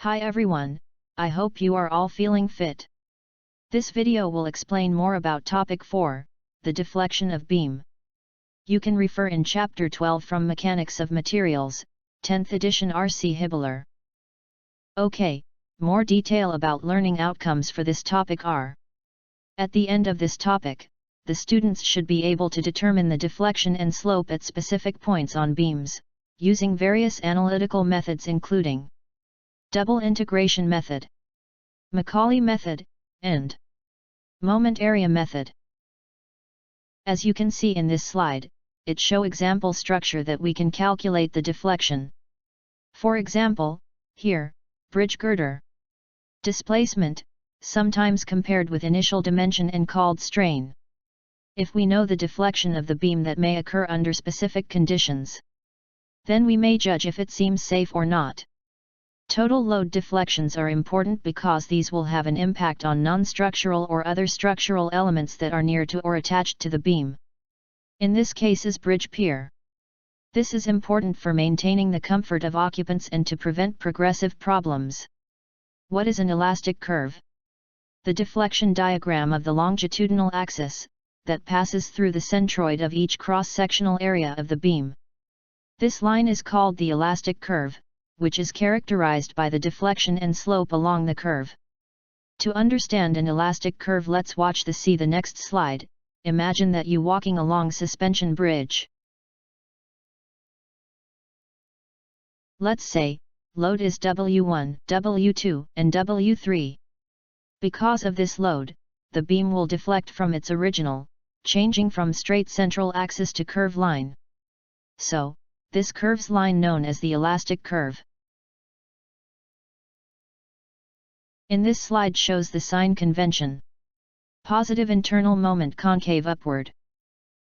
Hi everyone, I hope you are all feeling fit. This video will explain more about topic 4, the deflection of beam. You can refer in chapter 12 from Mechanics of Materials, 10th edition R.C. Hibbeler. Okay, more detail about learning outcomes for this topic are. At the end of this topic, the students should be able to determine the deflection and slope at specific points on beams, using various analytical methods including double integration method, Macaulay method, and moment area method. As you can see in this slide, it shows example structure that we can calculate the deflection. For example, here, bridge girder. Displacement, sometimes compared with initial dimension and called strain. If we know the deflection of the beam that may occur under specific conditions, then we may judge if it seems safe or not. Total load deflections are important because these will have an impact on non-structural or other structural elements that are near to or attached to the beam. In this case is bridge pier. This is important for maintaining the comfort of occupants and to prevent progressive problems. What is an elastic curve? The deflection diagram of the longitudinal axis, that passes through the centroid of each cross-sectional area of the beam. This line is called the elastic curve, which is characterized by the deflection and slope along the curve. To understand an elastic curve, let's watch the next slide. Imagine that you walking along suspension bridge. Let's say, load is W1, W2, and W3. Because of this load, the beam will deflect from its original, changing from straight central axis to curve line. So, this curve's line known as the elastic curve. In this slide shows the sign convention. Positive internal moment concave upward.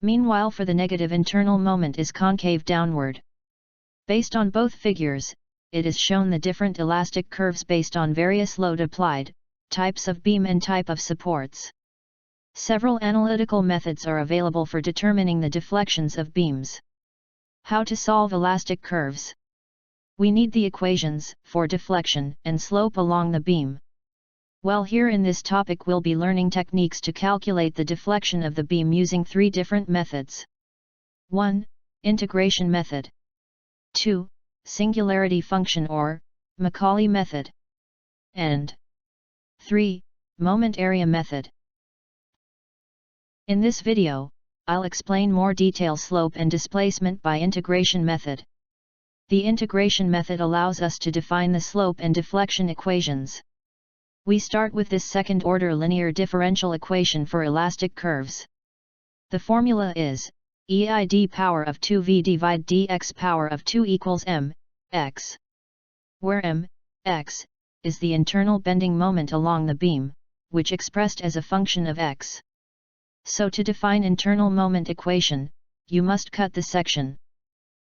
Meanwhile for the negative internal moment is concave downward. Based on both figures, it is shown the different elastic curves based on various load applied, types of beam and type of supports. Several analytical methods are available for determining the deflections of beams. How to solve elastic curves? We need the equations for deflection and slope along the beam. Well, here in this topic we'll be learning techniques to calculate the deflection of the beam using 3 different methods. 1. Integration method. 2. Singularity function or Macaulay method. And 3. Moment area method. In this video, I'll explain more detail slope and displacement by integration method. The integration method allows us to define the slope and deflection equations. We start with this second-order linear differential equation for elastic curves. The formula is EID power of 2v divide dx power of 2 equals m, x, where m, x, is the internal bending moment along the beam, which expressed as a function of x. So to define internal moment equation, you must cut the section.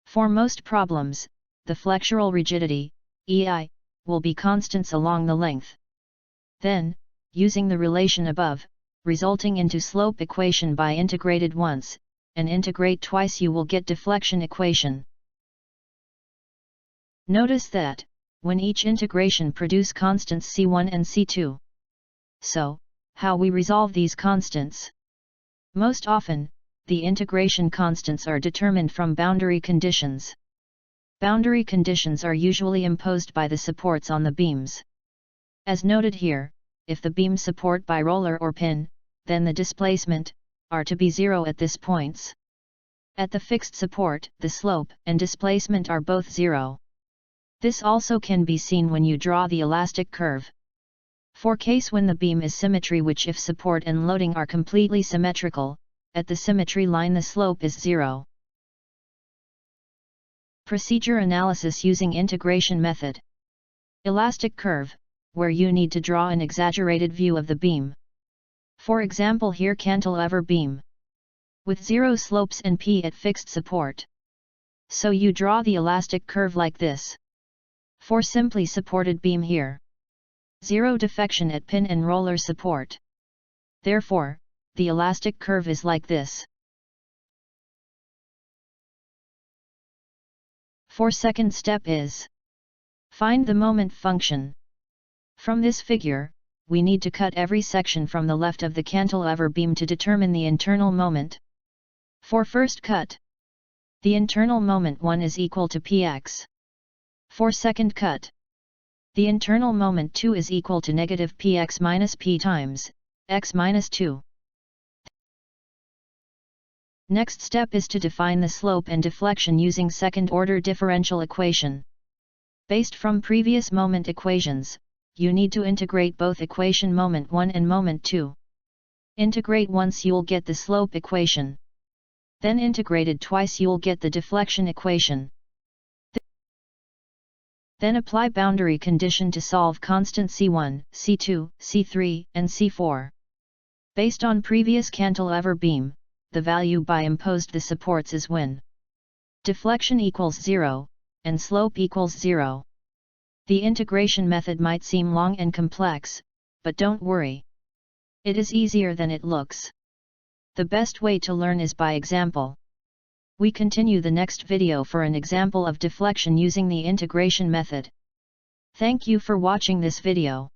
For most problems, the flexural rigidity, EI, will be constants along the length. Then, using the relation above, resulting into slope equation by integrated once, and integrate twice, you will get deflection equation. Notice that, when each integration produce constants C1 and C2. So, how we resolve these constants? Most often, the integration constants are determined from boundary conditions. Boundary conditions are usually imposed by the supports on the beams. As noted here, if the beam support by roller or pin, then the displacement are to be 0 at these points. At the fixed support, the slope and displacement are both 0. This also can be seen when you draw the elastic curve. For case when the beam is symmetry, which if support and loading are completely symmetrical, at the symmetry line the slope is 0. Procedure analysis using integration method. Elastic curve, where you need to draw an exaggerated view of the beam. For example, here cantilever beam. With 0 slopes and P at fixed support. So you draw the elastic curve like this. For simply supported beam here. 0 defection at pin and roller support. Therefore, the elastic curve is like this. For second step is Find the moment function. From this figure, we need to cut every section from the left of the cantilever beam to determine the internal moment. For first cut, the internal moment 1 is equal to px. For second cut, the internal moment 2 is equal to negative px minus p times x minus 2. Next step is to define the slope and deflection using second-order differential equation. Based from previous moment equations, you need to integrate both equation moment 1 and moment 2. Integrate once you'll get the slope equation. Then integrated twice you'll get the deflection equation. Then apply boundary condition to solve constant C1, C2, C3, and C4. Based on previous cantilever beam, the value by imposed the supports is when deflection equals 0, and slope equals 0. The integration method might seem long and complex, but don't worry. It is easier than it looks. The best way to learn is by example. We continue the next video for an example of deflection using the integration method. Thank you for watching this video.